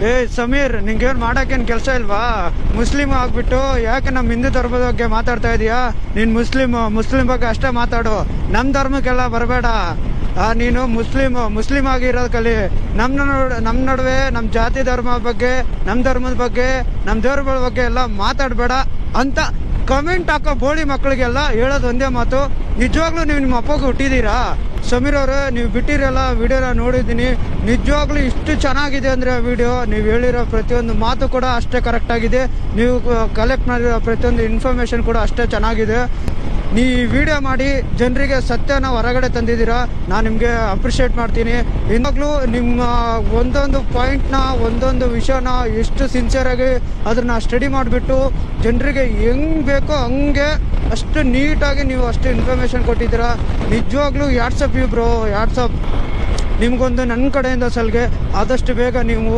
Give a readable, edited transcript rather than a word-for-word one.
ಏ ಸಮೀರ್, ನಿಂಗೇನ್ ಮಾಡಕ್ಕೇನ್ ಕೆಲಸ ಇಲ್ವಾ? ಮುಸ್ಲಿಂ ಆಗ್ಬಿಟ್ಟು ಯಾಕೆ ನಮ್ಮ ಹಿಂದೂ ಧರ್ಮದ ಬಗ್ಗೆ ಮಾತಾಡ್ತಾ ಇದೀಯಾ? ನೀನ್ ಮುಸ್ಲಿಂ ಬಗ್ಗೆ ಅಷ್ಟೇ ಮಾತಾಡು, ನಮ್ ಧರ್ಮಕ್ಕೆಲ್ಲ ಬರಬೇಡ. ನೀನು ಮುಸ್ಲಿಂ ಆಗಿರೋದು ಕಲಿ. ನಮ್ ನಡುವೆ ನಮ್ ಜಾತಿ ಧರ್ಮ ಬಗ್ಗೆ, ನಮ್ ಧರ್ಮದ ಬಗ್ಗೆ, ನಮ್ ದೇವ್ರಗಳ ಬಗ್ಗೆ ಎಲ್ಲ ಮಾತಾಡ್ಬೇಡ ಅಂತ ಕಮೆಂಟ್ ಹಾಕೋ ಬೋಳಿ ಮಕ್ಕಳಿಗೆಲ್ಲ ಹೇಳೋದು ಒಂದೇ ಮಾತು. ನಿಜವಾಗ್ಲೂ ನೀವು ನಿಮ್ಮ ಅಪ್ಪಗೆ ಹುಟ್ಟಿದೀರಾ? ಸಮೀರ್ ಅವರೇ, ನೀವು ಬಿಟ್ಟಿರಲ್ಲ ವಿಡಿಯೋನ ನೋಡಿದ್ದೀನಿ. ನಿಜವಾಗ್ಲೂ ಇಷ್ಟು ಚೆನ್ನಾಗಿದೆ ಅಂದರೆ ವಿಡಿಯೋ, ನೀವು ಹೇಳಿರೋ ಪ್ರತಿಯೊಂದು ಮಾತು ಕೂಡ ಅಷ್ಟೇ ಕರೆಕ್ಟ್ ಆಗಿದೆ. ನೀವು ಕಲೆಕ್ಟ್ ಮಾಡಿರೋ ಪ್ರತಿಯೊಂದು ಇನ್ಫಾರ್ಮೇಶನ್ ಕೂಡ ಅಷ್ಟೇ ಚೆನ್ನಾಗಿದೆ. ನೀವು ಈ ವಿಡಿಯೋ ಮಾಡಿ ಜನರಿಗೆ ಸತ್ಯನ ಹೊರಗಡೆ ತಂದಿದ್ದೀರಾ, ನಾನು ನಿಮಗೆ ಅಪ್ರಿಷಿಯೇಟ್ ಮಾಡ್ತೀನಿ. ಇನ್ನಾಗಲೂ ನಿಮ್ಮ ಒಂದೊಂದು ಪಾಯಿಂಟ್ನ, ಒಂದೊಂದು ವಿಷಯನ ಎಷ್ಟು ಸಿನ್ಸಿಯರಾಗಿ ಅದನ್ನು ಸ್ಟಡಿ ಮಾಡಿಬಿಟ್ಟು ಜನರಿಗೆ ಹೆಂಗೆ ಬೇಕೋ ಹಂಗೆ ಅಷ್ಟು ನೀಟಾಗಿ ನೀವು ಅಷ್ಟು ಇನ್ಫಾರ್ಮೇಷನ್ ಕೊಟ್ಟಿದ್ದೀರಾ. ನಿಜವಾಗ್ಲೂ ಯಾಟ್ಸಪ್ ಬ್ರೋ, ಯಾಟ್ಸಪ್. ನಿಮಗೊಂದು ನನ್ನ ಕಡೆಯಿಂದ ಸಲ್ಗೆ. ಆದಷ್ಟು ಬೇಗ ನೀವು